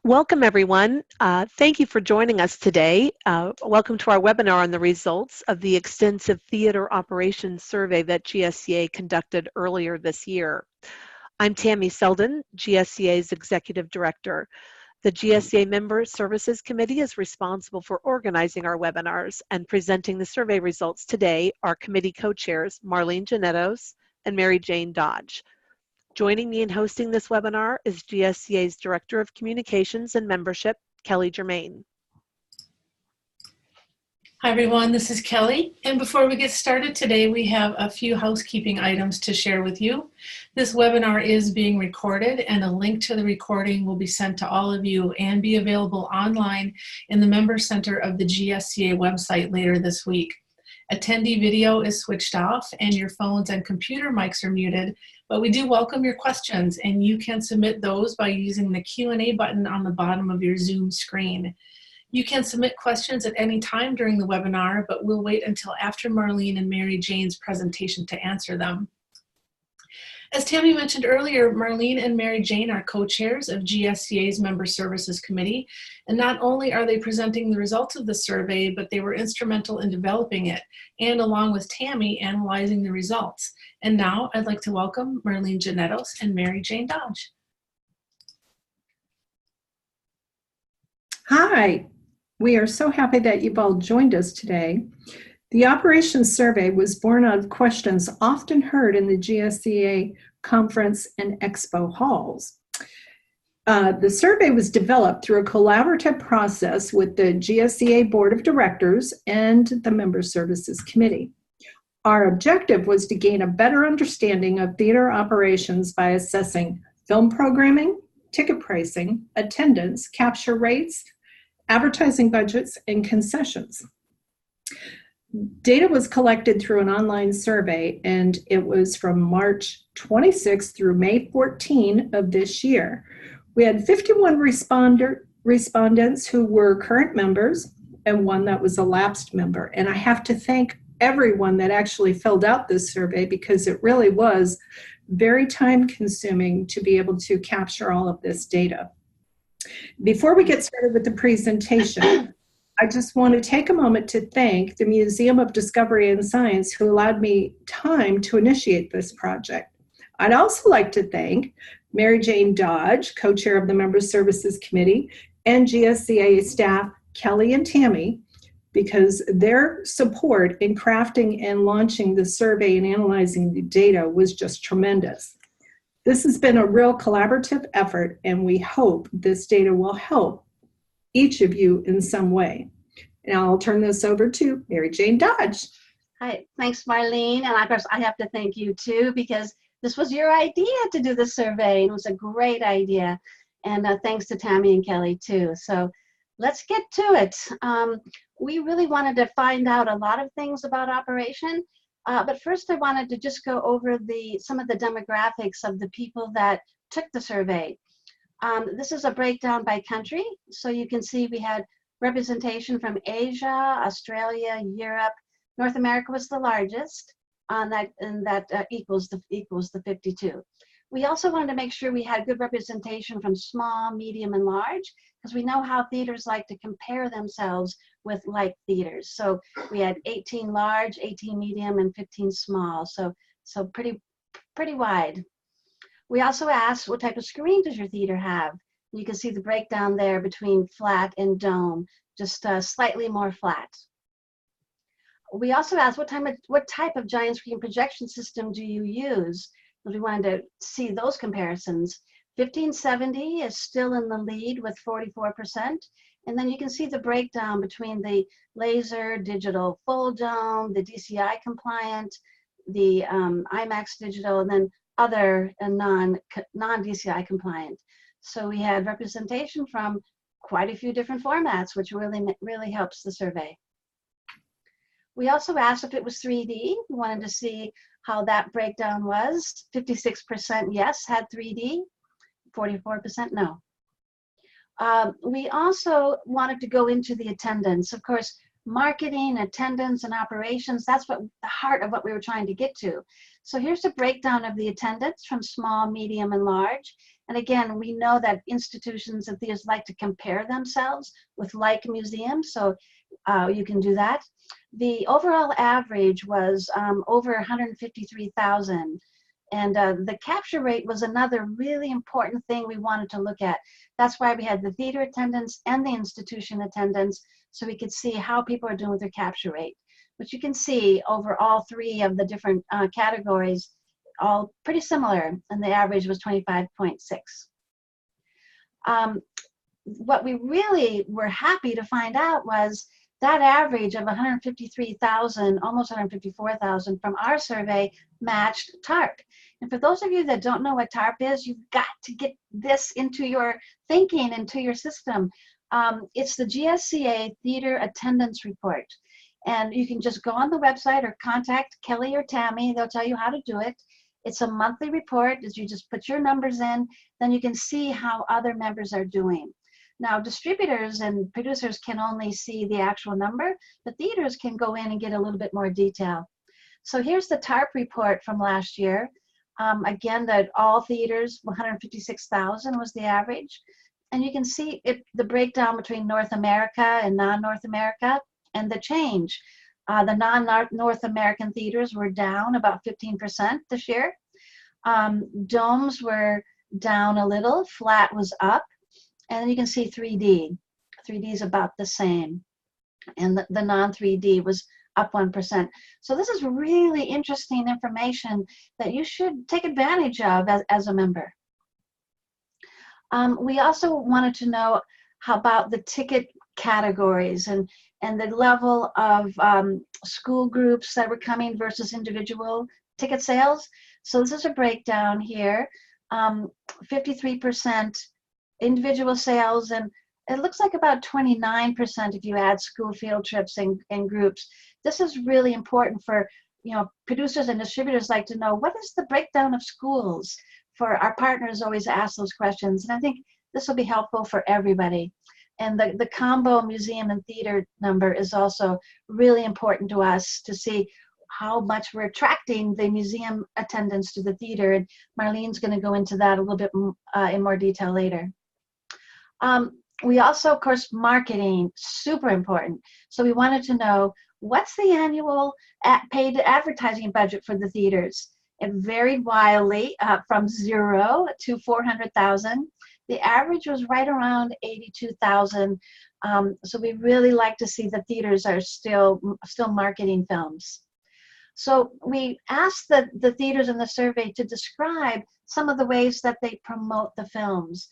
Welcome, everyone. Thank you for joining us today. Welcome to our webinar on the results of the extensive theater operations survey that GSCA conducted earlier this year. I'm Tammy Selden, GSCA's Executive Director. The GSCA Member Services Committee is responsible for organizing our webinars, and presenting the survey results today are committee co-chairs Marlene Janetos and Mary Jane Dodge. Joining me in hosting this webinar is GSCA's Director of Communications and Membership, Kelly Germain. Hi everyone, this is Kelly, and before we get started today, we have a few housekeeping items to share with you. This webinar is being recorded, and a link to the recording will be sent to all of you and be available online in the Member Center of the GSCA website later this week. Attendee video is switched off and your phones and computer mics are muted, but we do welcome your questions, and you can submit those by using the Q&A button on the bottom of your Zoom screen. You can submit questions at any time during the webinar, but we'll wait until after Marlene and Mary Jane's presentation to answer them. As Tammy mentioned earlier, Marlene and Mary Jane are co-chairs of GSCA's Member Services Committee, and not only are they presenting the results of the survey, but they were instrumental in developing it, and along with Tammy, analyzing the results. And now I'd like to welcome Marlene Janetos and Mary Jane Dodge. Hi, we are so happy that you've all joined us today. The operations survey was born out of questions often heard in the GSCA conference and expo halls. The survey was developed through a collaborative process with the GSCA Board of Directors and the Member Services Committee. Our objective was to gain a better understanding of theater operations by assessing film programming, ticket pricing, attendance, capture rates, advertising budgets, and concessions. Data was collected through an online survey, and it was from March 26th through May 14 of this year. We had 51 respondents who were current members and one that was a lapsed member. And I have to thank everyone that actually filled out this survey, because it really was very time-consuming to be able to capture all of this data. Before we get started with the presentation, I just want to take a moment to thank the Museum of Discovery and Science, who allowed me time to initiate this project. I'd also like to thank Mary Jane Dodge, co-chair of the Member Services Committee, and GSCA staff Kelly and Tammy, because their support in crafting and launching the survey and analyzing the data was just tremendous. This has been a real collaborative effort, and we hope this data will help each of you in some way. Now I'll turn this over to Mary Jane Dodge. Hi, thanks Marlene, and of course I have to thank you too, because this was your idea to do the survey. It was a great idea, and thanks to Tammy and Kelly too. So let's get to it. We really wanted to find out a lot of things about operation, but first I wanted to just go over some of the demographics of the people that took the survey. This is a breakdown by country, so you can see we had representation from Asia, Australia, Europe. North America was the largest, and that equals the 52. We also wanted to make sure we had good representation from small, medium, and large, because we know how theaters like to compare themselves with like theaters. So we had 18 large, 18 medium, and 15 small, so pretty wide. We also asked, what type of screen does your theater have? You can see the breakdown there between flat and dome, just slightly more flat. We also asked, what type of giant screen projection system do you use? We wanted to see those comparisons. 1570 is still in the lead with 44%. And then you can see the breakdown between the laser, digital, full dome, the DCI compliant, the IMAX digital, and then other and non-DCI compliant. So we had representation from quite a few different formats, which really helps the survey. We also asked if it was 3D. We wanted to see how that breakdown was. 56% yes, had 3D, 44% no. We also wanted to go into the attendance. Of course, marketing, attendance, and operations, that's what the heart of what we were trying to get to. So here's a breakdown of the attendance from small, medium, and large. And again, we know that institutions and theaters like to compare themselves with like museums, so you can do that. The overall average was over 153,000. And the capture rate was another really important thing we wanted to look at. That's why we had the theater attendance and the institution attendance, so we could see how people are doing with their capture rate. But you can see over all three of the different categories, all pretty similar, and the average was 25.6. What we really were happy to find out was that average of 153,000, almost 154,000 from our survey matched TARP. And for those of you that don't know what TARP is, you've got to get this into your thinking, into your system. It's the GSCA Theater Attendance Report. And you can just go on the website or contact Kelly or Tammy. They'll tell you how to do it. It's a monthly report. As you just put your numbers in, then you can see how other members are doing. Now, distributors and producers can only see the actual number, but theaters can go in and get a little bit more detail. So here's the TARP report from last year. Again, that all theaters, 156,000 was the average. And you can see the breakdown between North America and non-North America and the change. The non-North American theaters were down about 15% this year. Domes were down a little, flat was up. And then you can see 3D. 3D is about the same. And the non-3D was up 1%. So this is really interesting information that you should take advantage of as a member. We also wanted to know how about the ticket categories and the level of school groups that were coming versus individual ticket sales. So this is a breakdown here. 53% individual sales, and it looks like about 29% if you add school field trips and groups. This is really important for, producers and distributors like to know what is the breakdown of schools. For our partners always ask those questions, and I think this will be helpful for everybody. And the combo museum and theater number is also really important to us to see how much we're attracting the museum attendance to the theater, and Marlene's going to go into that a little bit in more detail later. We also, of course, marketing, super important. So we wanted to know what's the annual paid advertising budget for the theaters. It varied wildly from 0 to 400,000. The average was right around 82,000. So we really like to see the theaters are still marketing films. So we asked the theaters in the survey to describe some of the ways that they promote the films.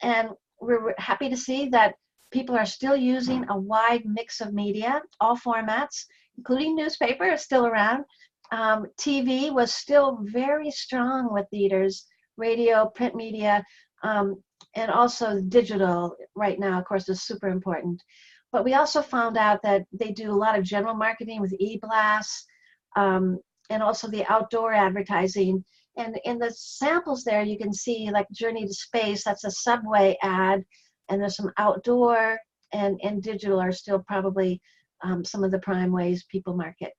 And we're happy to see that people are still using a wide mix of media, all formats, including newspaper is still around. TV was still very strong with theaters, radio, print media, and also digital right now, of course, is super important. But we also found out that they do a lot of general marketing with e-blasts and also the outdoor advertising. And in the samples there, you can see like Journey to Space, that's a subway ad, and there's some outdoor and digital are still probably some of the prime ways people market.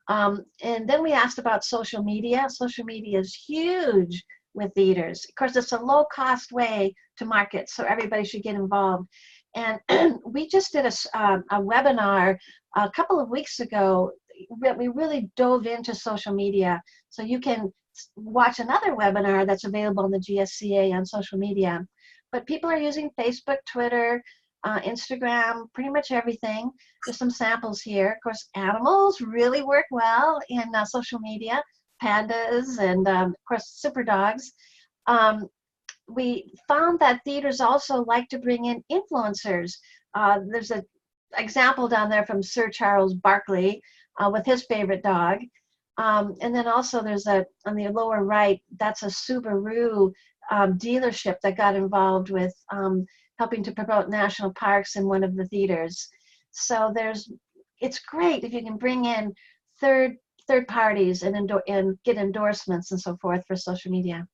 And then we asked about social media. Social media is huge with theaters. Of course, it's a low-cost way to market, so everybody should get involved. And we just did a webinar a couple of weeks ago. We really dove into social media. So you can watch another webinar that's available on the GSCA on social media. But people are using Facebook, Twitter, Instagram, pretty much everything. There's some samples here. Of course, animals really work well in social media, pandas and, of course, super dogs. We found that theaters also like to bring in influencers. There's an example down there from Sir Charles Barkley with his favorite dog. And then also there's on the lower right, that's a Subaru dealership that got involved with helping to promote national parks in one of the theaters. So it's great if you can bring in third parties and get endorsements and so forth for social media.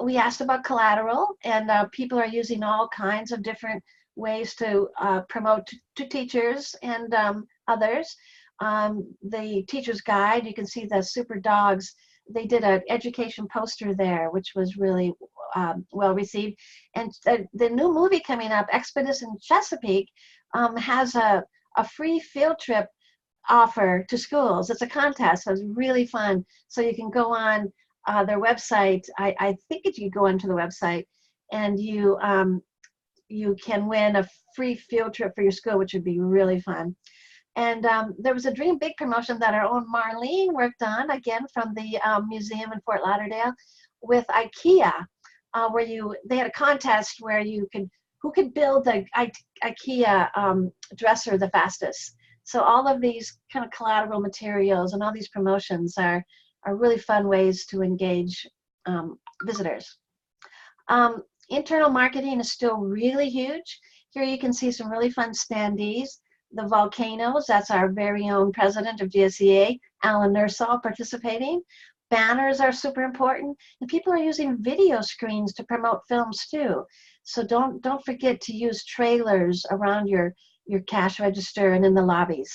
We asked about collateral, and people are using all kinds of different ways to promote to teachers and others. The teacher's guide, you can see the super dogs they did an education poster there, which was really well received. And the new movie coming up, Expedition Chesapeake, has a free field trip offer to schools. It's a contest, so it's really fun. So you can go on their website. I think that you go onto the website, and you can win a free field trip for your school, which would be really fun. And there was a Dream Big promotion that our own Marlene worked on, again from the museum in Fort Lauderdale, with IKEA, where they had a contest where who could build the IKEA dresser the fastest. So all of these kind of collateral materials and all these promotions are really fun ways to engage visitors. Internal marketing is still really huge. Here you can see some really fun standees. The volcanoes, that's our very own president of GSCA, Alan Nursall, participating. Banners are super important, and people are using video screens to promote films too. So don't forget to use trailers around your cash register and in the lobbies.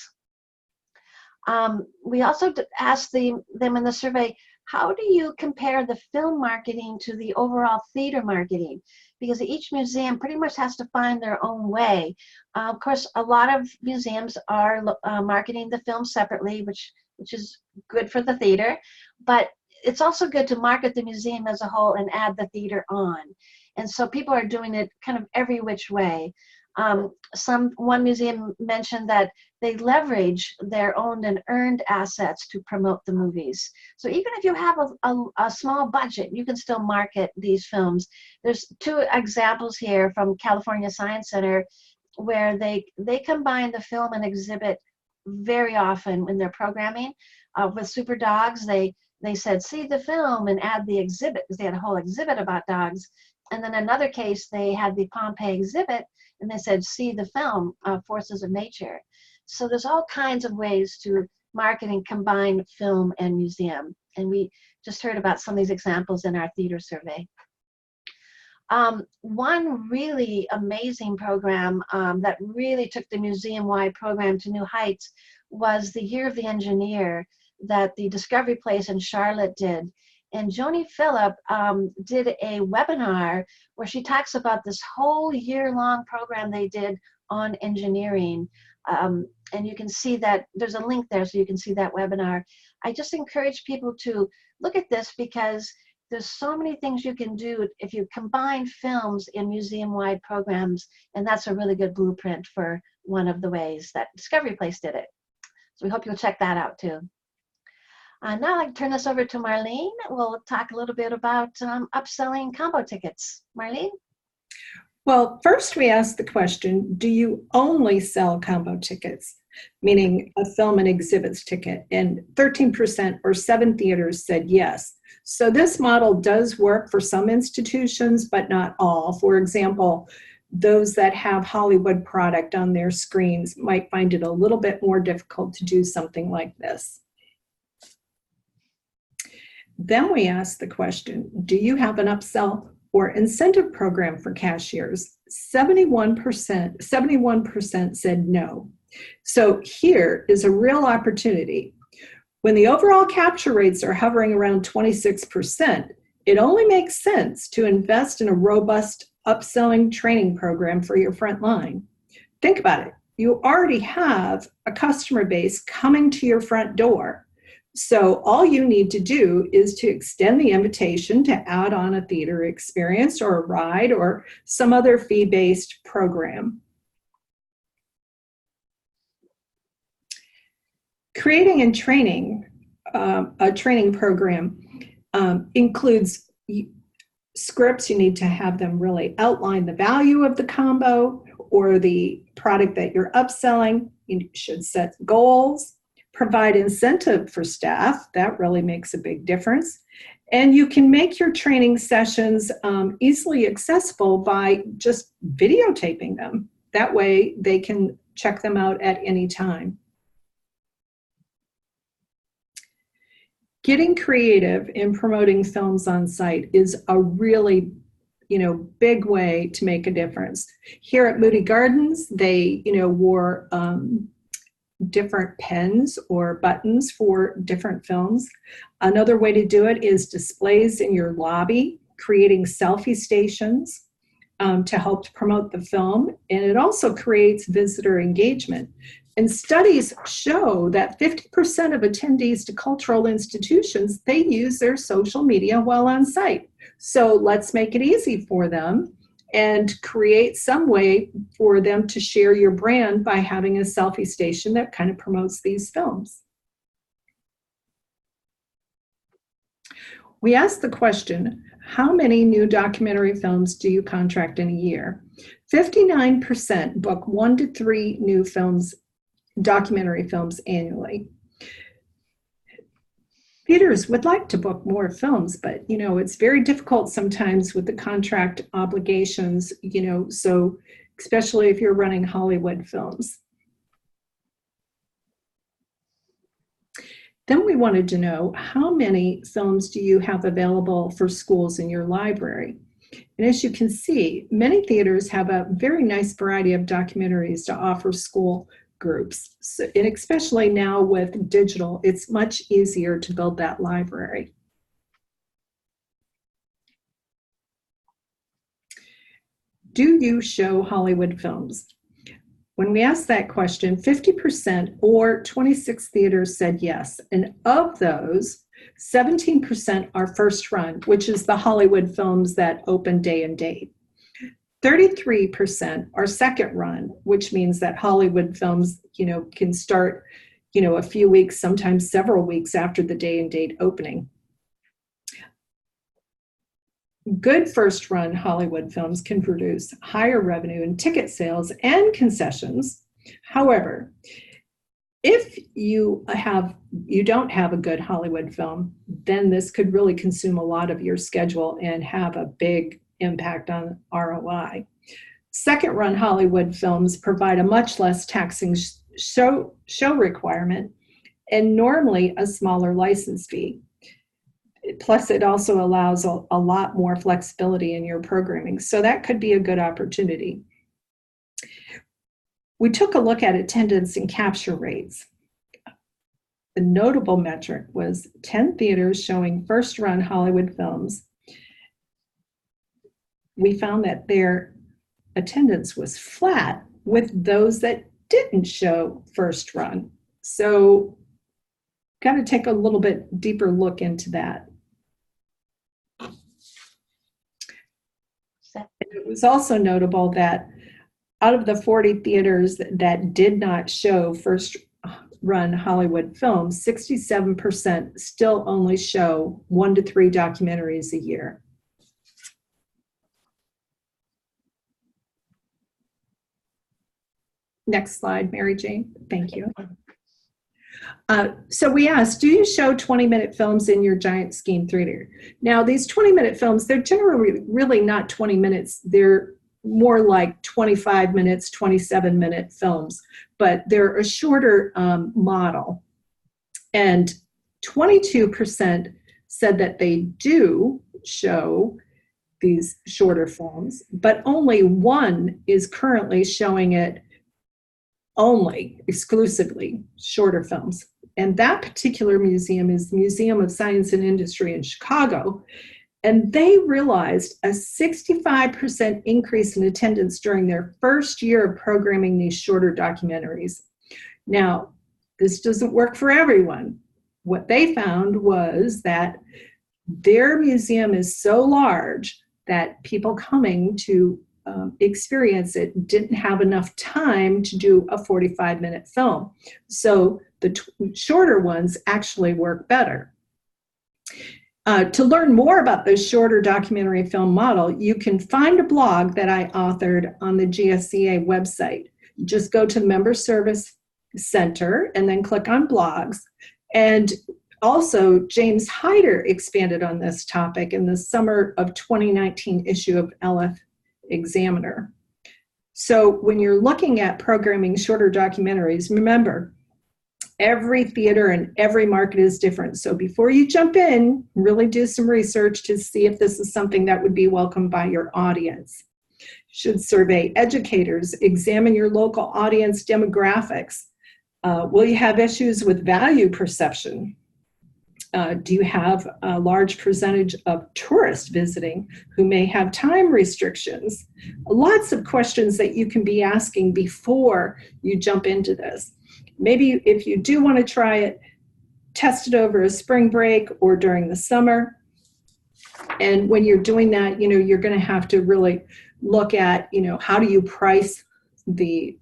We also asked them in the survey, how do you compare the film marketing to the overall theater marketing? Because each museum pretty much has to find their own way. Of course, a lot of museums are marketing the film separately, which is good for the theater, but it's also good to market the museum as a whole and add the theater on. And so people are doing it kind of every which way. One museum mentioned that they leverage their owned and earned assets to promote the movies. So even if you have a small budget, you can still market these films. There's two examples here from California Science Center where they combine the film and exhibit very often in their programming. With Super Dogs, they said, see the film and add the exhibit, because they had a whole exhibit about dogs. And then another case, they had the Pompeii exhibit, and they said, see the film, Forces of Nature. So there's all kinds of ways to market and combine film and museum. And we just heard about some of these examples in our theater survey. One really amazing program that really took the museum-wide program to new heights was the Year of the Engineer that the Discovery Place in Charlotte did. And Joni Phillip did a webinar where she talks about this whole year-long program they did on engineering. And you can see that there's a link there so you can see that webinar. I just encourage people to look at this because there's so many things you can do if you combine films in museum-wide programs, and that's a really good blueprint for one of the ways that Discovery Place did it. So we hope you'll check that out too. Now I'd like to turn this over to Marlene. We'll talk a little bit about upselling combo tickets. Marlene? Well, first we asked the question, do you only sell combo tickets, meaning a film and exhibits ticket? And 13% or 7 theaters said yes. So this model does work for some institutions, but not all. For example, those that have Hollywood product on their screens might find it a little bit more difficult to do something like this. Then we asked the question, do you have an upsell or incentive program for cashiers? 71% said no. So here is a real opportunity. When the overall capture rates are hovering around 26%, it only makes sense to invest in a robust upselling training program for your front line. Think about it. You already have a customer base coming to your front door. So all you need to do is to extend the invitation to add on a theater experience or a ride or some other fee-based program. Creating and training a training program includes scripts. You need to have them really outline the value of the combo or the product that you're upselling. You should set goals. Provide incentive for staff. That really makes a big difference. And you can make your training sessions easily accessible by just videotaping them. That way they can check them out at any time. Getting creative in promoting films on site is a really big way to make a difference. Here at Moody Gardens, they wore different pens or buttons for different films. Another way to do it is displays in your lobby, creating selfie stations to help promote the film. And it also creates visitor engagement. And studies show that 50% of attendees to cultural institutions, they use their social media while on site. So let's make it easy for them and create some way for them to share your brand by having a selfie station that kind of promotes these films. We asked the question, how many new documentary films do you contract in a year? 59% book 1 to 3 new films, documentary films annually. Theaters would like to book more films, but it's very difficult sometimes with the contract obligations, so especially if you're running Hollywood films. Then we wanted to know, how many films do you have available for schools in your library? And as you can see, many theaters have a very nice variety of documentaries to offer school groups. So, and especially now with digital, it's much easier to build that library. Do you show Hollywood films? When we asked that question, 50% or 26 theaters said yes. And of those, 17% are first run, which is the Hollywood films that open day and date. 33% are second run, which means that Hollywood films, can start, a few weeks, sometimes several weeks after the day and date opening. Good first run Hollywood films can produce higher revenue in ticket sales and concessions. However, if you don't have a good Hollywood film, then this could really consume a lot of your schedule and have a big impact on ROI. Second run Hollywood films provide a much less taxing show requirement and normally a smaller license fee. Plus, it also allows a lot more flexibility in your programming. So that could be a good opportunity. We took a look at attendance and capture rates. The notable metric was 10 theaters showing first-run Hollywood films. We found that their attendance was flat with those that didn't show first run. So, got to take a little bit deeper look into that. It was also notable that out of the 40 theaters that did not show first run Hollywood films, 67% still only show 1 to 3 documentaries a year. Next slide, Mary Jane. Thank you. So we asked, do you show 20-minute films in your giant scheme theater? Now, these 20-minute films, they're generally really not 20 minutes. They're more like 25 minutes, 27-minute films, but they're a shorter model. And 22% said that they do show these shorter films, but only 1 is currently showing it exclusively shorter films. And that particular museum is the Museum of Science and Industry in Chicago. And they realized a 65% increase in attendance during their first year of programming these shorter documentaries. Now, this doesn't work for everyone. What they found was that their museum is so large that people coming to experience it didn't have enough time to do a 45-minute film. So the shorter ones actually work better. To learn more about the shorter documentary film model, you can find a blog that I authored on the GSCA website. Just go to the Member Service Center and then click on blogs. And also, James Hyder expanded on this topic in the summer of 2019 issue of LF Examiner. So when you're looking at programming shorter documentaries, remember, every theater and every market is different. So before you jump in, really do some research to see if this is something that would be welcomed by your audience. You should survey educators, examine your local audience demographics. Will you have issues with value perception? Do you have a large percentage of tourists visiting who may have time restrictions? Lots of questions that you can be asking before you jump into this. Maybe if you do want to try it, test it over a spring break or during the summer. And when you're doing that, you're going to have to really look at, how do you price the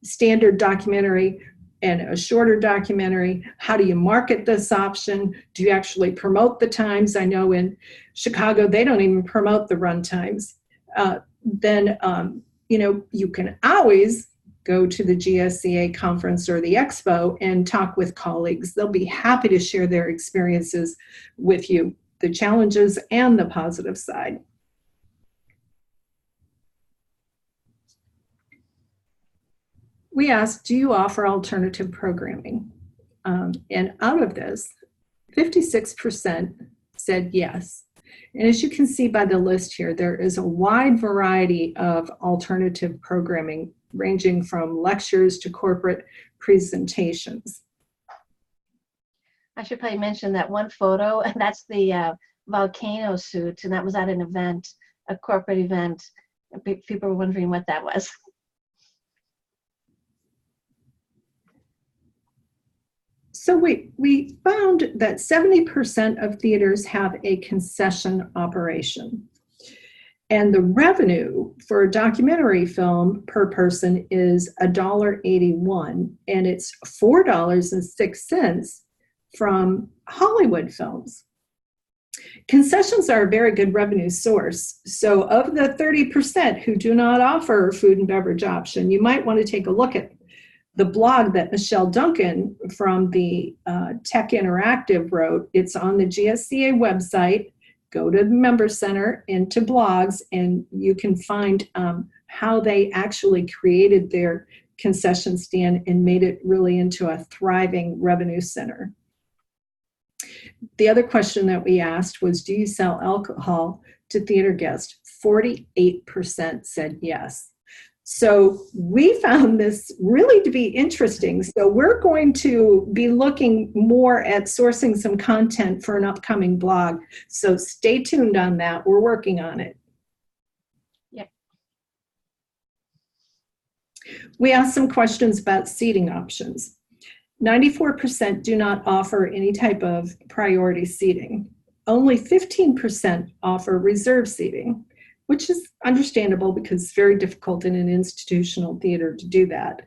standard documentary and a shorter documentary? How do you market this option? Do you actually promote the times? I know in Chicago, they don't even promote the run times. Then you can always go to the GSCA conference or the expo and talk with colleagues. They'll be happy to share their experiences with you, the challenges and the positive side. We asked, do you offer alternative programming? And out of this, 56% said yes. And as you can see by the list here, there is a wide variety of alternative programming, ranging from lectures to corporate presentations. I should probably mention that one photo, and that's the volcano suit, and that was at an event, a corporate event. People were wondering what that was. So we found that 70% of theaters have a concession operation. And the revenue for a documentary film per person is $1.81, and it's $4.06 from Hollywood films. Concessions are a very good revenue source. So of the 30% who do not offer a food and beverage option, you might want to take a look at the blog that Michelle Duncan from the Tech Interactive wrote. It's on the GSCA website. Go to the Member Center into blogs, and you can find how they actually created their concession stand and made it really into a thriving revenue center. The other question that we asked was, do you sell alcohol to theater guests? 48% said yes. So we found this really to be interesting. So we're going to be looking more at sourcing some content for an upcoming blog. So stay tuned on that. We're working on it. Yep. We asked some questions about seating options. 94% do not offer any type of priority seating. Only 15% offer reserve seating, which is understandable because it's very difficult in an institutional theater to do that.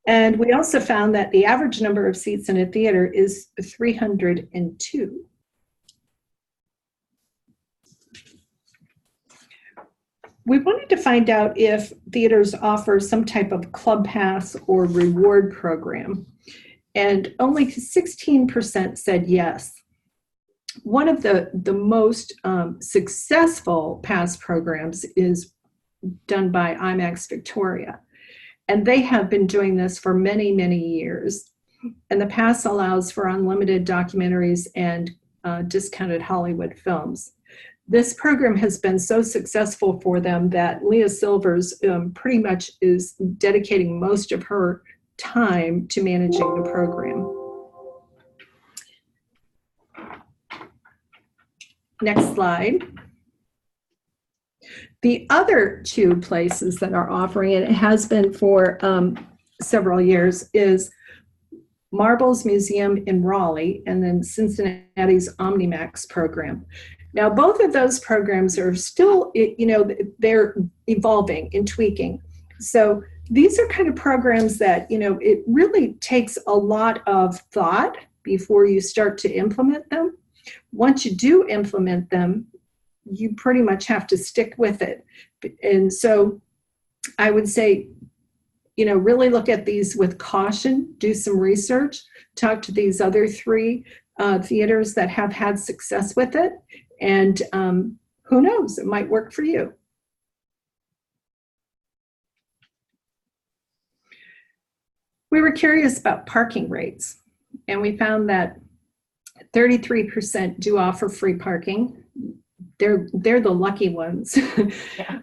And we also found that the average number of seats in a theater is 302. We wanted to find out if theaters offer some type of club pass or reward program, and only 16% said yes. One of the most successful pass programs is done by IMAX Victoria, and they have been doing this for many, many years. And the pass allows for unlimited documentaries and discounted Hollywood films. This program has been so successful for them that Leah Silvers pretty much is dedicating most of her time to managing the program. Next slide. The other two places that are offering it, it has been for several years, is Marbles Museum in Raleigh and then Cincinnati's OmniMax program. Now, both of those programs are still, they're evolving and tweaking. So these are kind of programs that, it really takes a lot of thought before you start to implement them. Once you do implement them, you pretty much have to stick with it. And so I would say, really look at these with caution, do some research, talk to these other three theaters that have had success with it. And who knows, it might work for you. We were curious about parking rates, and we found that 33% do offer free parking. They're the lucky ones. Yeah.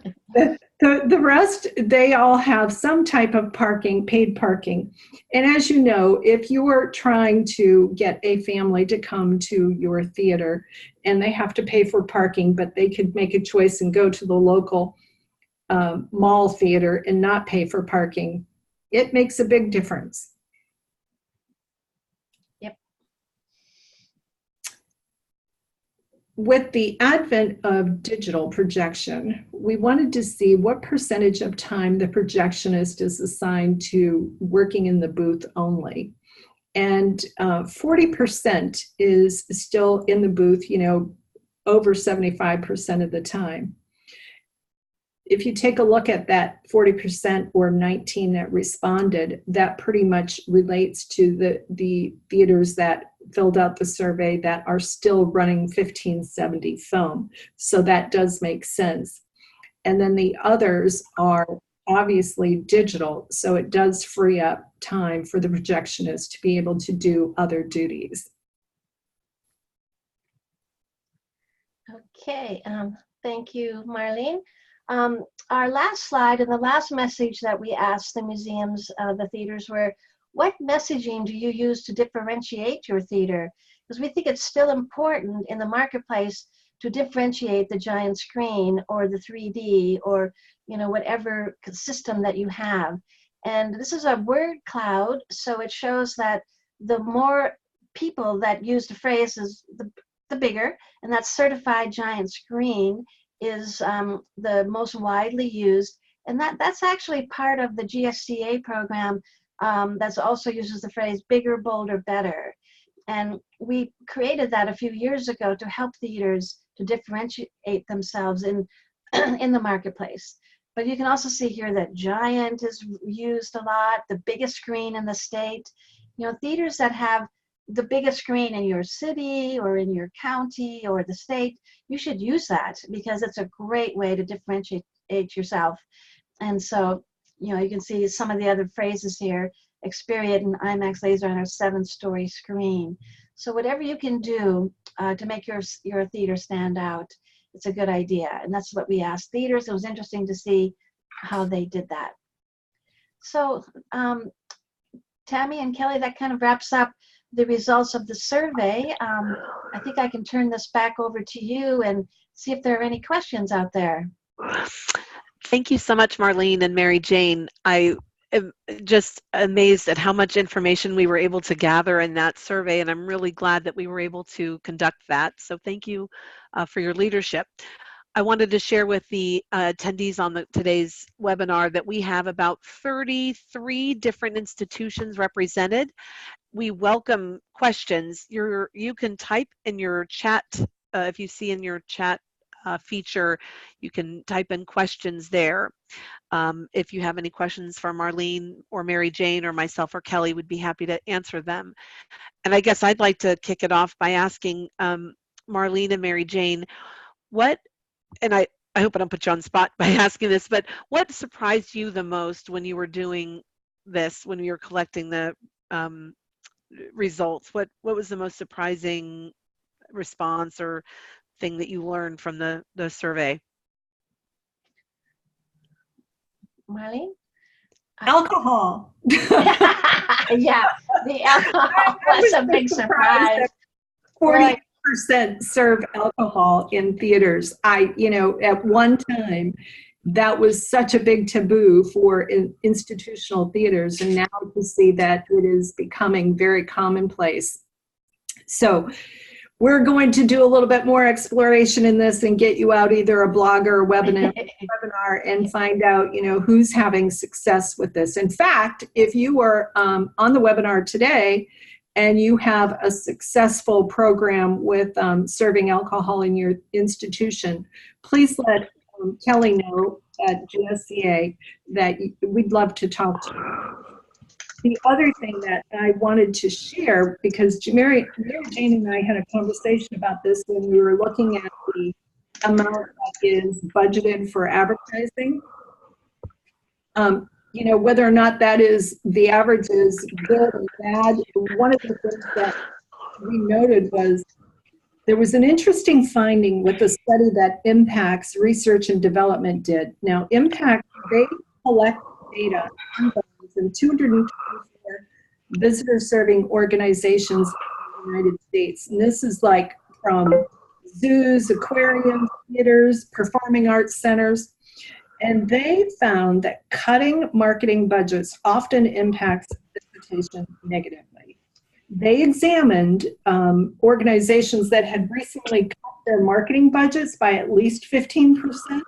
The rest, they all have some type of parking, paid parking. And as you know, if you are trying to get a family to come to your theater and they have to pay for parking, but they could make a choice and go to the local mall theater and not pay for parking, it makes a big difference. Yep. With the advent of digital projection, we wanted to see what percentage of time the projectionist is assigned to working in the booth only. And 40% is still in the booth, you know, over 75% of the time. If you take a look at that 40% or 19 that responded, that pretty much relates to the theaters that filled out the survey that are still running 1570 film. So that does make sense. And then the others are obviously digital. So it does free up time for the projectionist to be able to do other duties. Okay, thank you, Marlene. Our last slide and the last message that we asked the museums, the theaters, were, what messaging do you use to differentiate your theater? Because we think it's still important in the marketplace to differentiate the giant screen or the 3D or, you know, whatever system that you have. And this is a word cloud, so it shows that the more people that use the phrase is the bigger, and that certified giant screen is the most widely used, and that's actually part of the GSCA program that also uses the phrase bigger, bolder, better. And we created that a few years ago to help theaters to differentiate themselves in the marketplace. But you can also see here that giant is used a lot, the biggest screen in the state. You know, theaters that have the biggest screen in your city or in your county or the state, you should use that because it's a great way to differentiate yourself. And so, you know, you can see some of the other phrases here, Experience an IMAX laser on a 7-story screen. So whatever you can do to make your theater stand out, it's a good idea. And that's what we asked theaters. It was interesting to see how they did that. So Tammy and Kelly, that kind of wraps up the results of the survey. I think I can turn this back over to you and see if there are any questions out there. Thank you so much, Marlene and Mary Jane. I am just amazed at how much information we were able to gather in that survey, and I'm really glad that we were able to conduct that. So thank you for your leadership. I wanted to share with the attendees on today's webinar that we have about 33 different institutions represented. We welcome questions. You can type in your chat, if you see in your chat feature, you can type in questions there. If you have any questions for Marlene or Mary Jane or myself or Kelly, we'd be happy to answer them. And I guess I'd like to kick it off by asking Marlene and Mary Jane, and I hope I don't put you on the spot by asking this, but what surprised you the most when you were doing this, when you were collecting the results? What was the most surprising response or thing that you learned from the survey? Marlene? Alcohol. Yeah, the alcohol was a big surprise. 40% serve alcohol in theaters. You know, at one time, that was such a big taboo for institutional theaters, and now to see that it is becoming very commonplace. So we're going to do a little bit more exploration in this and get you out either a blog or a webinar and find out, you know, who's having success with this. In fact, if you were on the webinar today and you have a successful program with serving alcohol in your institution, please let Kelly know at GSCA that we'd love to talk to you. The other thing that I wanted to share, because Mary Jane and I had a conversation about this when we were looking at the amount that is budgeted for advertising. You know, whether or not that is the average is good or bad. One of the things that we noted was There was an interesting finding with a study that IMPACT's Research and Development did. Now, IMPACT, they collect data on those in 224 visitor-serving organizations in the United States. And this is like from zoos, aquariums, theaters, performing arts centers. And they found that cutting marketing budgets often impacts visitation negatively. They examined organizations that had recently cut their marketing budgets by at least 15%.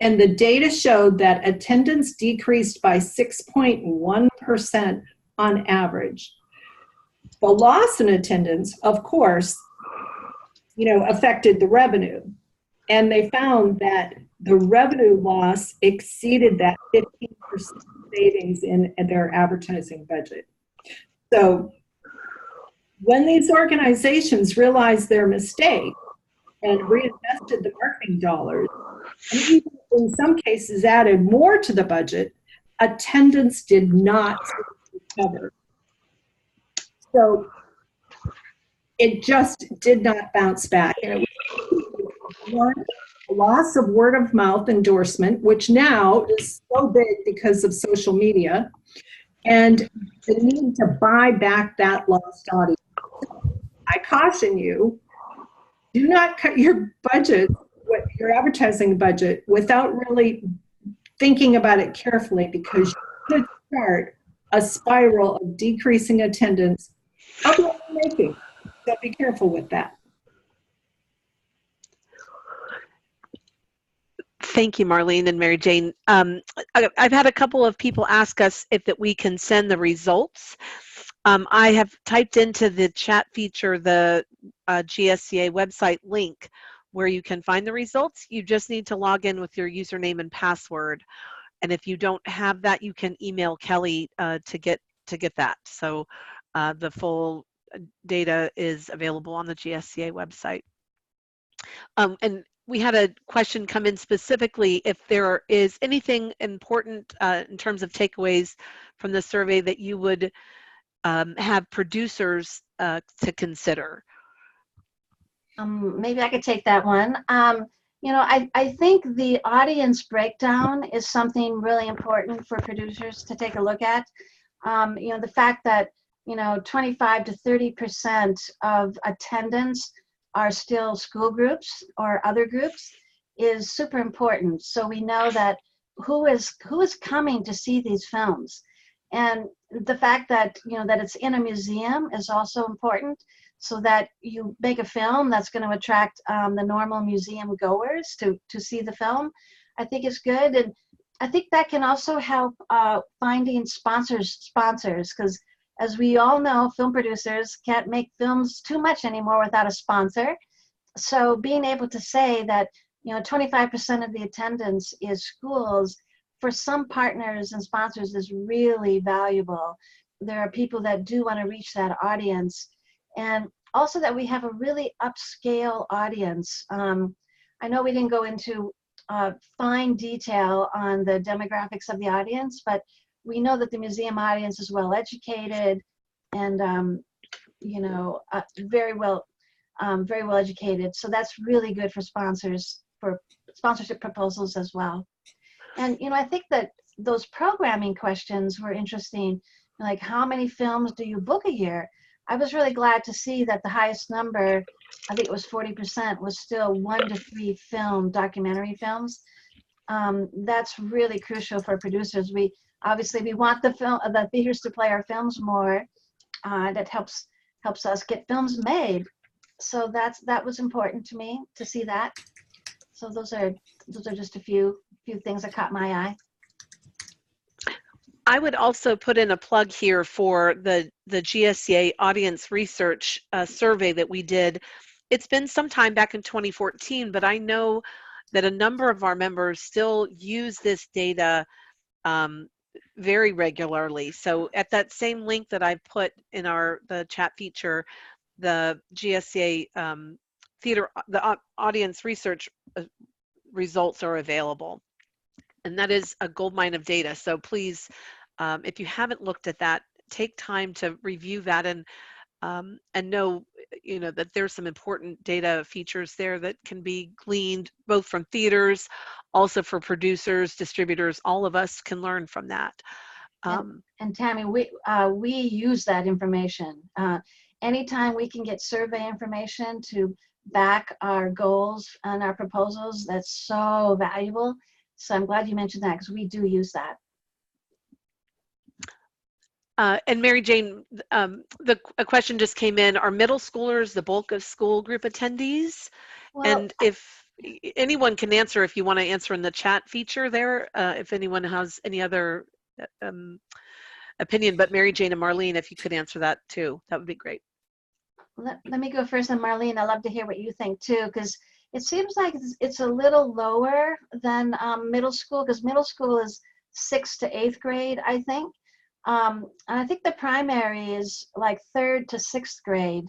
And the data showed that attendance decreased by 6.1% on average. The loss in attendance, of course, affected the revenue. And they found that the revenue loss exceeded that 15% savings in their advertising budget. So when these organizations realized their mistake and reinvested the marketing dollars, and even in some cases added more to the budget, attendance did not recover. So it just did not bounce back. And it was a loss of word of mouth endorsement, which now is so big because of social media, and the need to buy back that lost audience. I caution you, do not cut your budget, your advertising budget, without really thinking about it carefully, because you could start a spiral of decreasing attendance of what you're making. So be careful with that. Thank you, Marlene and Mary Jane. I've had a couple of people ask us if that we can send the results. I have typed into the chat feature the GSCA website link where you can find the results. You just need to log in with your username and password. And if you don't have that, you can email Kelly to get that. So the full data is available on the GSCA website. And we had a question come in specifically if there is anything important in terms of takeaways from the survey that you would have producers to consider. Maybe I could take that one. I think the audience breakdown is something really important for producers to take a look at. The fact that 25 to 30% of attendance are still school groups or other groups is super important. So we know that who is coming to see these films, and the fact that that it's in a museum is also important. So that you make a film that's going to attract the normal museum goers to see the film, I think is good. And I think that can also help finding sponsors, because as we all know, film producers can't make films too much anymore without a sponsor. So being able to say that 25% of the attendance is schools, for some partners and sponsors is really valuable. There are people that do want to reach that audience. And also that we have a really upscale audience. I know we didn't go into fine detail on the demographics of the audience, but we know that the museum audience is well educated and very well educated. So that's really good for sponsors, for sponsorship proposals as well. And I think that those programming questions were interesting, like how many films do you book a year? I was really glad to see that the highest number, I think it was 40%, was still 1 to 3 documentary films. That's really crucial for producers. We want the theaters to play our films more. That helps us get films made. So that was important to me to see that. So those are just a few things that caught my eye. I would also put in a plug here for the GSCA audience research survey that we did. It's been some time back in 2014, but I know that a number of our members still use this data very regularly. So at that same link that I put in the chat feature, the GSCA the audience research results are available. And that is a goldmine of data. So please, if you haven't looked at that, take time to review that and know, that there's some important data features there that can be gleaned both from theaters, also for producers, distributors. All of us can learn from that. And Tammy, we use that information. Anytime we can get survey information to back our goals and our proposals, that's so valuable. So I'm glad you mentioned that, because we do use that. And Mary Jane, a question just came in. Are middle schoolers the bulk of school group attendees? Well, And if anyone can answer, if you want to answer in the chat feature there, if anyone has any other opinion, but Mary Jane and Marlene, if you could answer that too, that would be great. let me go first, and Marlene, I'd love to hear what you think too, because it seems like it's a little lower than middle school, because middle school is 6th to 8th grade, I think. And I think the primary is like 3rd to 6th grade.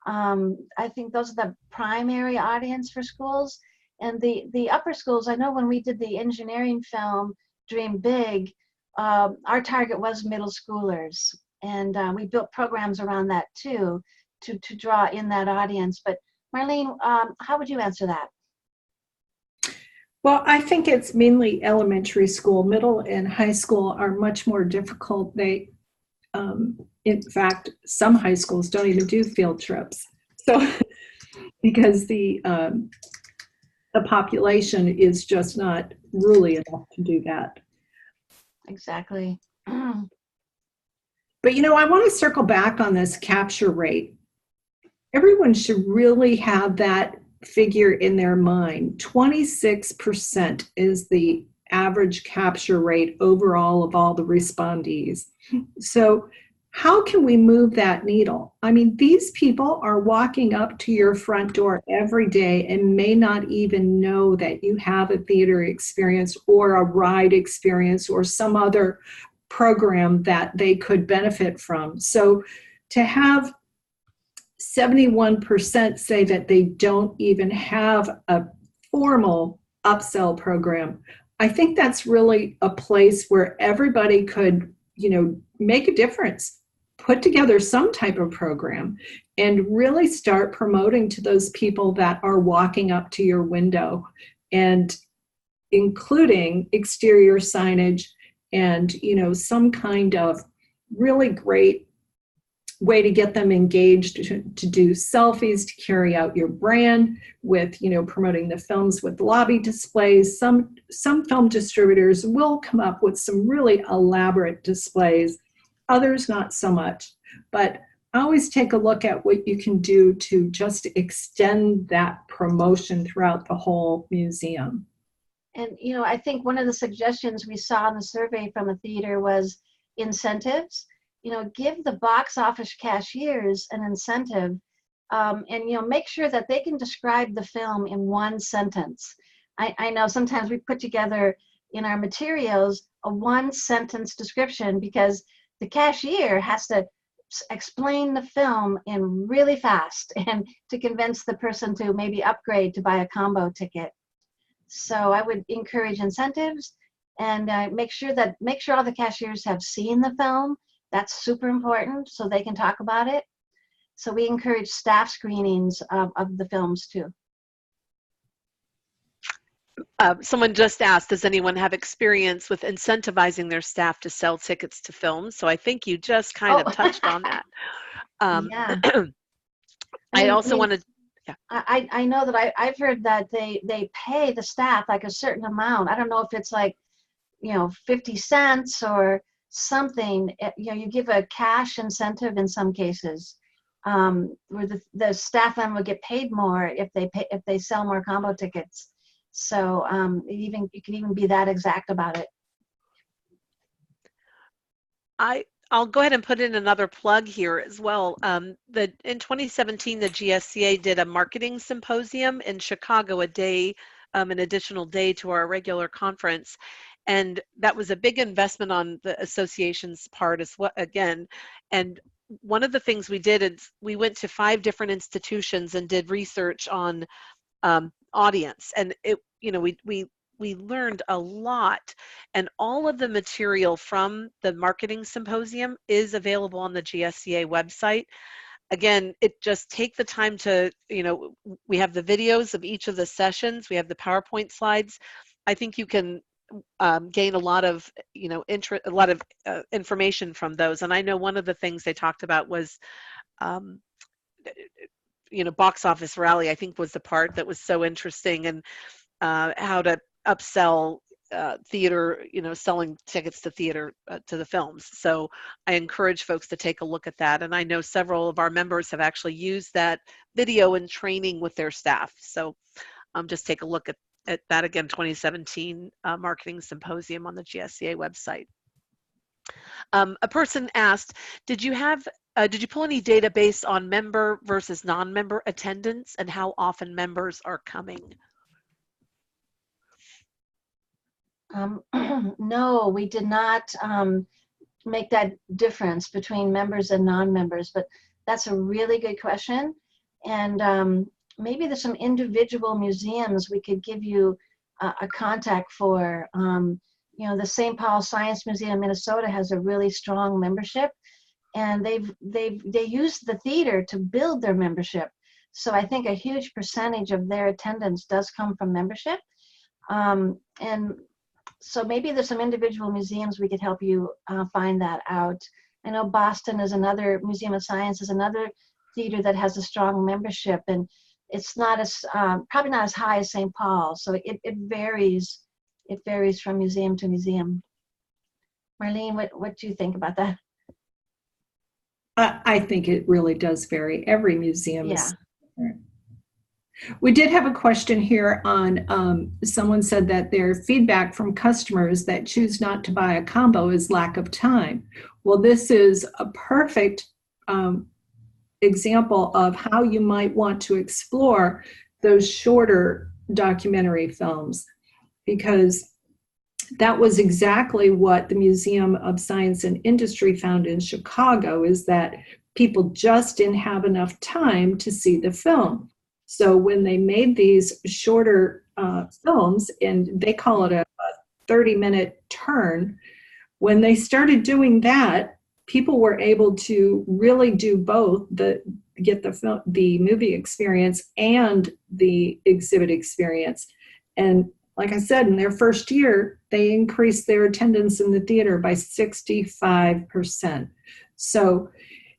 I think those are the primary audience for schools. And the upper schools, I know when we did the engineering film, Dream Big, our target was middle schoolers. And we built programs around that too, to draw in that audience. But Marlene, how would you answer that? Well, I think it's mainly elementary school. Middle and high school are much more difficult. They, in fact, some high schools don't even do field trips. So, because the population is just not really enough to do that. Exactly. But I want to circle back on this capture rate. Everyone should really have that figure in their mind. 26% is the average capture rate overall of all the respondees. So how can we move that needle? I mean, these people are walking up to your front door every day and may not even know that you have a theater experience or a ride experience or some other program that they could benefit from. So to have 71% say that they don't even have a formal upsell program, I think that's really a place where everybody could, make a difference, put together some type of program, and really start promoting to those people that are walking up to your window, and including exterior signage and, some kind of really great way to get them engaged, to do selfies, to carry out your brand with, promoting the films with lobby displays. Some film distributors will come up with some really elaborate displays, others not so much. But I always take a look at what you can do to just extend that promotion throughout the whole museum. And, I think one of the suggestions we saw in the survey from a theater was incentives. Give the box office cashiers an incentive, and, make sure that they can describe the film in one sentence. I know sometimes we put together in our materials a one-sentence description, because the cashier has to explain the film in really fast and to convince the person to maybe upgrade to buy a combo ticket. So I would encourage incentives, and make sure all the cashiers have seen the film. That's super important, so they can talk about it. So we encourage staff screenings of the films too. Someone just asked, does anyone have experience with incentivizing their staff to sell tickets to films? So I think you just kind of touched on that. Yeah. I also wanted, yeah. I know that I've heard that they pay the staff like a certain amount. I don't know if it's like, 50 cents or something. You give a cash incentive in some cases, where the staff then will get paid more if they sell more combo tickets. So you can even be that exact about it. I'll go ahead and put in another plug here as well. In 2017, the GSCA did a marketing symposium in Chicago, an additional day to our regular conference. And that was a big investment on the association's part as well, again. And one of the things we did is we went to 5 different institutions and did research on audience. And we learned a lot, and all of the material from the marketing symposium is available on the GSCA website. again, just take the time to, we have the videos of each of the sessions. We have the PowerPoint slides. I think you can gain a lot of, information from those. And I know one of the things they talked about was, box office rally, I think was the part that was so interesting, and how to upsell theater, selling tickets to theater, to the films. So I encourage folks to take a look at that. And I know several of our members have actually used that video in training with their staff. So just take a look at that again, 2017 Marketing Symposium on the GSCA website. A person asked, did you pull any data based on member versus non-member attendance and how often members are coming? No, we did not make that difference between members and non-members, but that's a really good question. And maybe there's some individual museums we could give you a contact for. The St. Paul Science Museum in Minnesota has a really strong membership, and they use the theater to build their membership. So I think a huge percentage of their attendance does come from membership. And so maybe there's some individual museums we could help you find that out. I know Boston is another, Museum of Science is another theater that has a strong membership, and it's not as, probably not as high as St. Paul. So it varies. It varies from museum to museum. Marlene, what do you think about that? I think it really does vary. Every museum Yeah. is different. We did have a question here on, someone said that their feedback from customers that choose not to buy a combo is lack of time. Well, this is a perfect example of how you might want to explore those shorter documentary films, because that was exactly what the Museum of Science and Industry found in Chicago, is that people just didn't have enough time to see the film. So when they made these shorter films, and they call it a 30-minute turn, when they started doing that, people were able to really do both, get the movie experience and the exhibit experience. And like I said, in their first year, they increased their attendance in the theater by 65%. So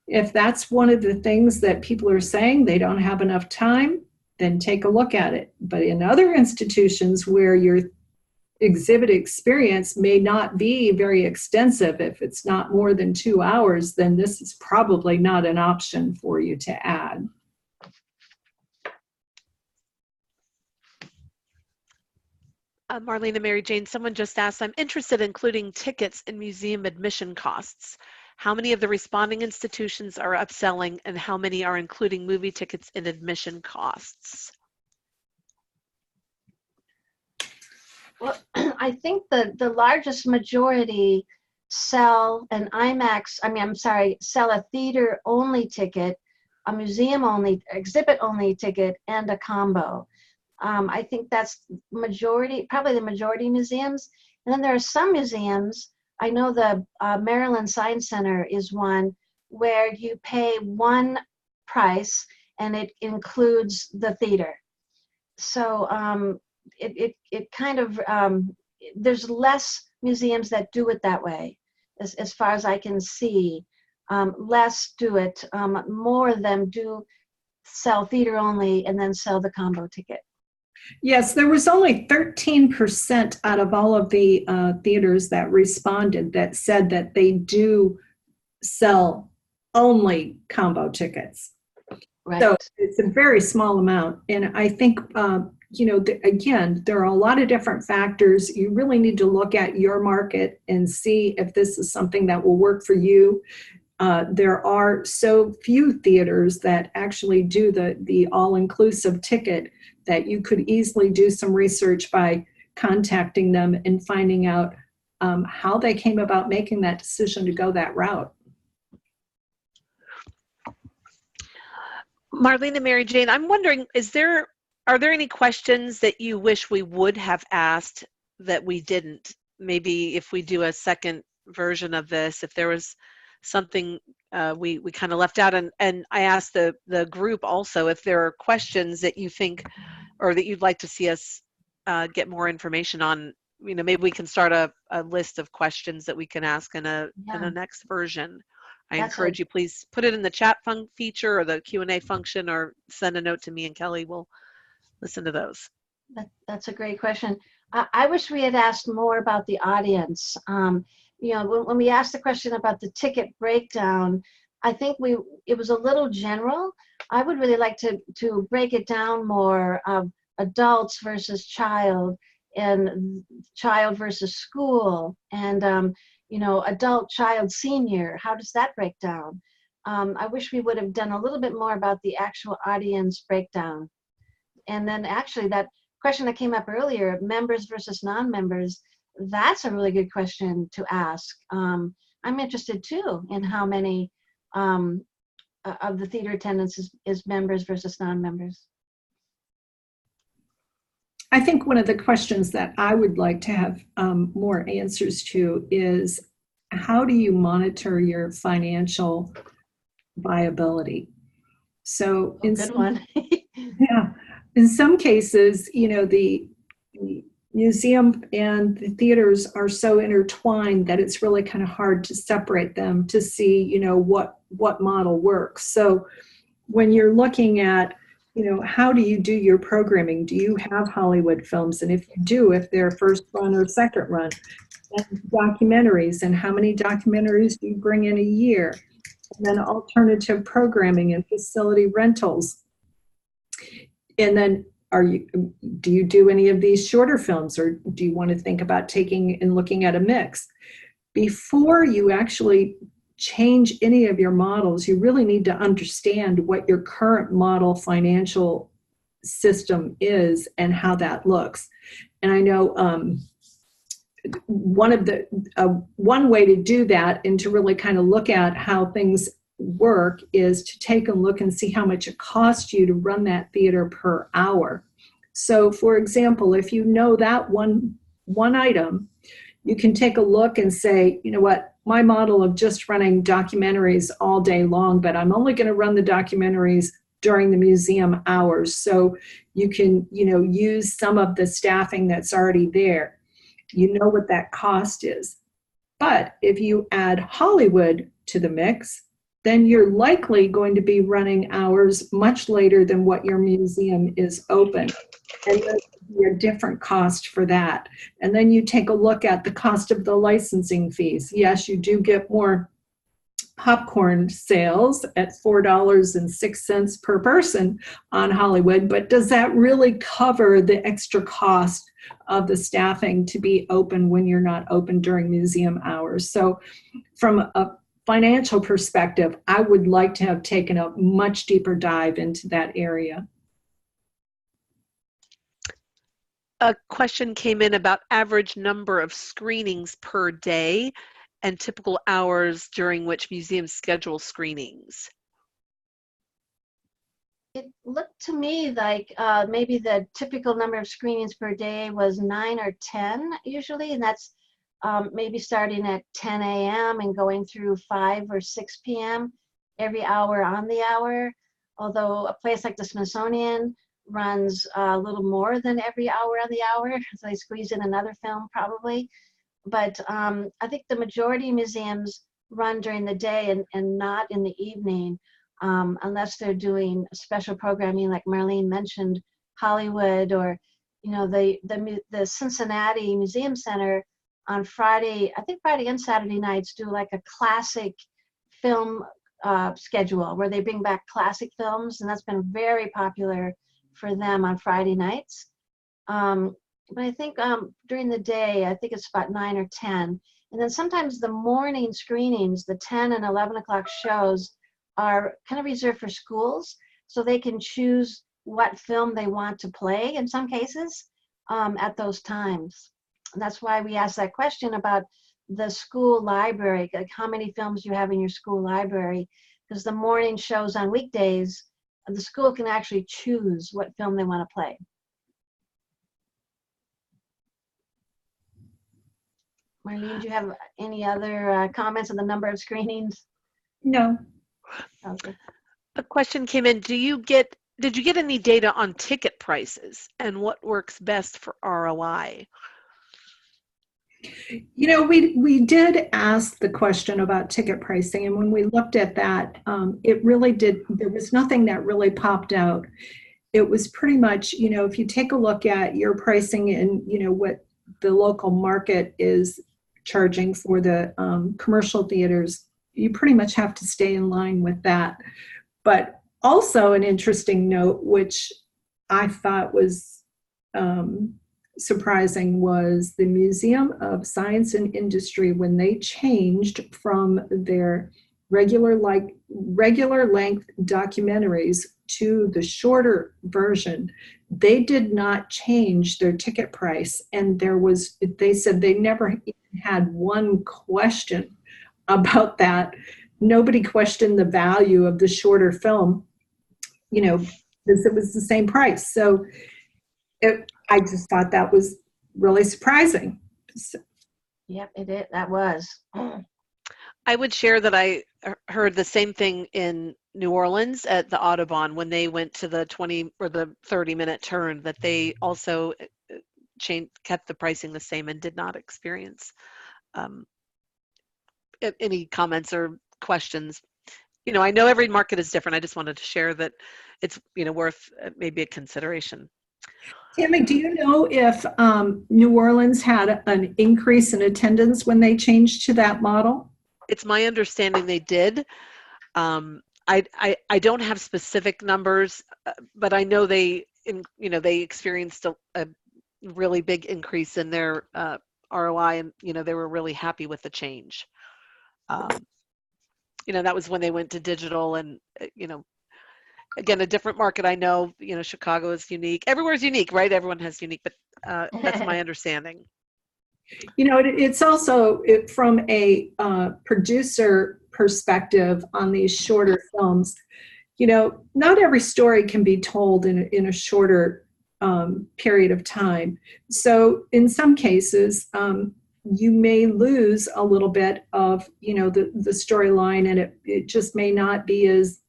if that's one of the things that people are saying, they don't have enough time, then take a look at it. But in other institutions where your exhibit experience may not be very extensive, if it's not more than 2 hours, then this is probably not an option for you to add. Marlene and Mary Jane, someone just asked, I'm interested in including tickets in museum admission costs. How many of the responding institutions are upselling, and how many are including movie tickets in admission costs? Well, I think the largest majority sell an sell a theater-only ticket, a museum-only, exhibit-only ticket, and a combo. I think that's probably the majority museums. And then there are some museums, I know the Maryland Science Center is one, where you pay one price and it includes the theater. So it kind of, there's less museums that do it that way, as far as I can see. Less do it, more of them do sell theater only and then sell the combo ticket. Yes, there was only 13% out of all of the theaters that responded that said that they do sell only combo tickets. Right. So it's a very small amount. And I think, again, there are a lot of different factors. You really need to look at your market and see if this is something that will work for you. There are so few theaters that actually do the all-inclusive ticket that you could easily do some research by contacting them and finding out how they came about making that decision to go that route. Marlene and Mary Jane, I'm wondering, are there any questions that you wish we would have asked that we didn't? Maybe if we do a second version of this, if there was something we kind of left out. And I asked the group also if there are questions that you think or that you'd like to see us get more information on. Maybe we can start a list of questions that we can ask in a next version. I encourage you, please put it in the chat feature or the Q&A function, or send a note to me and Kelly. We'll listen to those. That's a great question. I wish we had asked more about the audience. When we asked the question about the ticket breakdown, I think it was a little general. I would really like to break it down more of adults versus child, and child versus school, and adult, child, senior. How does that break down? I wish we would have done a little bit more about the actual audience breakdown. And then actually that question that came up earlier, members versus non-members, that's a really good question to ask. I'm interested too in how many of the theater attendance is members versus non-members. I think one of the questions that I would like to have more answers to is, how do you monitor your financial viability? So in some cases, the museum and the theaters are so intertwined that it's really kind of hard to separate them to see, what model works. So when you're looking at, how do you do your programming? Do you have Hollywood films? And if you do, if they're first run or second run, and documentaries, and how many documentaries do you bring in a year? And then alternative programming and facility rentals. And then do you do any of these shorter films, or do you want to think about taking and looking at a mix? Before you actually change any of your models, you really need to understand what your current model financial system is and how that looks. And I know one way to do that and to really kind of look at how things work is to take a look and see how much it costs you to run that theater per hour. So for example, if you know that one item, you can take a look and say, you know what, my model of just running documentaries all day long, but I'm only going to run the documentaries during the museum hours. So you can, use some of the staffing that's already there. You know what that cost is. But if you add Hollywood to the mix, then you're likely going to be running hours much later than what your museum is open. And there's a different cost for that. And then you take a look at the cost of the licensing fees. Yes, you do get more popcorn sales at $4.06 per person on Hollywood, but does that really cover the extra cost of the staffing to be open when you're not open during museum hours? So from a financial perspective, I would like to have taken a much deeper dive into that area. A question came in about average number of screenings per day and typical hours during which museums schedule screenings. It looked to me like maybe the typical number of screenings per day was 9 or 10 usually, and that's maybe starting at 10 a.m. and going through 5 or 6 p.m. every hour on the hour. Although a place like the Smithsonian runs a little more than every hour on the hour, so they squeeze in another film probably. But I think the majority of museums run during the day and not in the evening, unless they're doing special programming like Marlene mentioned, Hollywood, or the Cincinnati Museum Center on Friday, I think Friday and Saturday nights do like a classic film schedule where they bring back classic films, and that's been very popular for them on Friday nights. But I think during the day, I think it's about 9 or 10. And then sometimes the morning screenings, the 10 and 11 o'clock shows, are kind of reserved for schools, so they can choose what film they want to play in some cases at those times. And that's why we asked that question about the school library, like how many films you have in your school library, because the morning shows on weekdays, the school can actually choose what film they want to play. Marlene, do you have any other comments on the number of screenings? No. Okay. A question came in. Did you get any data on ticket prices and what works best for ROI? You know, we did ask the question about ticket pricing, and when we looked at that, it really did, there was nothing that really popped out. It was pretty much, you know, if you take a look at your pricing and, you know, what the local market is charging for the commercial theaters, you pretty much have to stay in line with that. But also an interesting note, which I thought was surprising, was the Museum of Science and Industry, when they changed from their regular length documentaries to the shorter version. They did not change their ticket price, and they said they never even had one question about that. Nobody questioned the value of the shorter film, you know, because it was the same price. So I just thought that was really surprising. So. Yep, that was. I would share that I heard the same thing in New Orleans at the Audubon when they went to the 20 or the 30-minute turn, that they also kept the pricing the same and did not experience any comments or questions. You know, I know every market is different. I just wanted to share that it's, you know, worth maybe a consideration. Tammy, do you know if New Orleans had an increase in attendance when they changed to that model? It's my understanding they did. I don't have specific numbers, but I know they experienced a really big increase in their ROI, and, you know, they were really happy with the change. You know, that was when they went to digital, and, you know, again, a different market. I know, you know, Chicago is unique. Everywhere's unique, right? Everyone has unique, but that's my understanding. You know, it's also from a producer perspective on these shorter films. You know, not every story can be told in a shorter period of time. So in some cases, you may lose a little bit of, you know, the storyline, and it just may not be as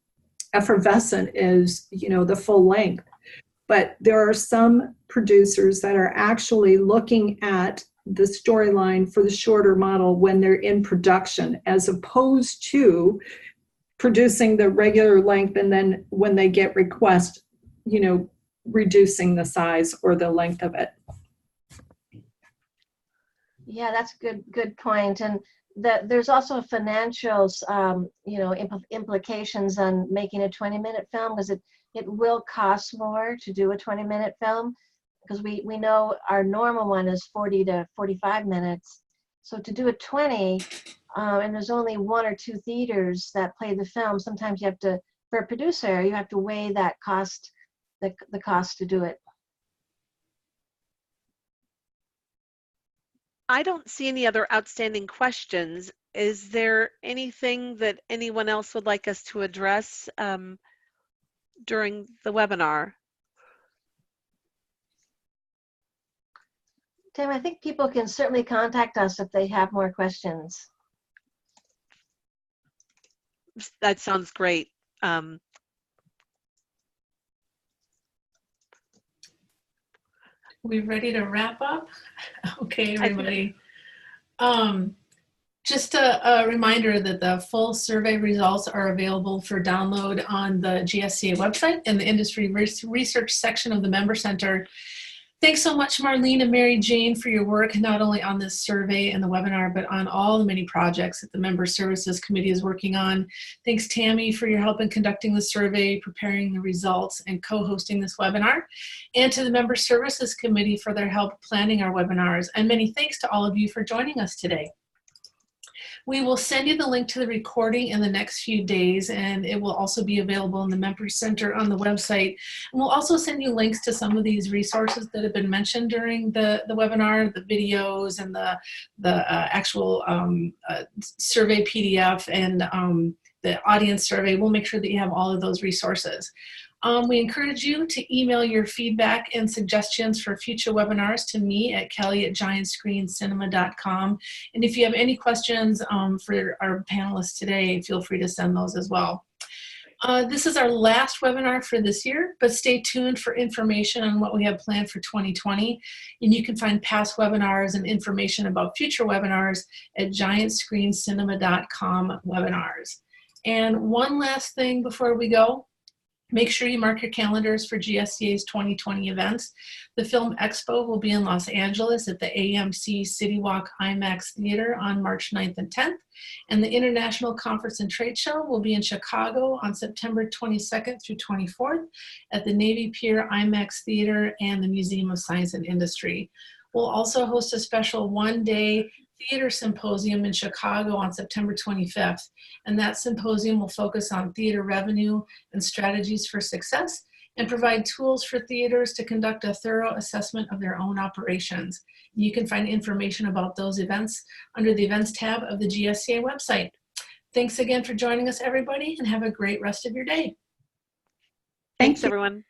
effervescent as, you know, the full length. But there are some producers that are actually looking at the storyline for the shorter model when they're in production, as opposed to producing the regular length and then when they get requests, you know, reducing the size or the length of it. Yeah, that's a good point. And there's also financials, you know, implications on making a 20-minute film, because it will cost more to do a 20-minute film, because we know our normal one is 40 to 45 minutes. So to do a 20, and there's only 1 or 2 theaters that play the film, sometimes you have to, for a producer, you have to weigh that cost, the cost to do it. I don't see any other outstanding questions. Is there anything that anyone else would like us to address during the webinar? Tim, I think people can certainly contact us if they have more questions. That sounds great. We ready to wrap up? Okay, everybody. Just a reminder that the full survey results are available for download on the GSCA website in the industry research section of the Member Center. Thanks so much, Marlene and Mary Jane, for your work, not only on this survey and the webinar, but on all the many projects that the Member Services Committee is working on. Thanks, Tammy, for your help in conducting the survey, preparing the results, and co-hosting this webinar. And to the Member Services Committee for their help planning our webinars. And many thanks to all of you for joining us today. We will send you the link to the recording in the next few days, and it will also be available in the Member Center on the website. And we'll also send you links to some of these resources that have been mentioned during the webinar, the videos and the actual survey PDF and the audience survey. We'll make sure that you have all of those resources. We encourage you to email your feedback and suggestions for future webinars to me at kelly@giantscreencinema.com. And if you have any questions for our panelists today, feel free to send those as well. This is our last webinar for this year, but stay tuned for information on what we have planned for 2020. And you can find past webinars and information about future webinars at giantscreencinema.com webinars. And one last thing before we go. Make sure you mark your calendars for GSCA's 2020 events. The Film Expo will be in Los Angeles at the AMC City Walk IMAX Theater on March 9th and 10th. And the International Conference and Trade Show will be in Chicago on September 22nd through 24th at the Navy Pier IMAX Theater and the Museum of Science and Industry. We'll also host a special one-day theater symposium in Chicago on September 25th. And that symposium will focus on theater revenue and strategies for success and provide tools for theaters to conduct a thorough assessment of their own operations. You can find information about those events under the events tab of the GSCA website. Thanks again for joining us, everybody, and have a great rest of your day. Thanks, everyone.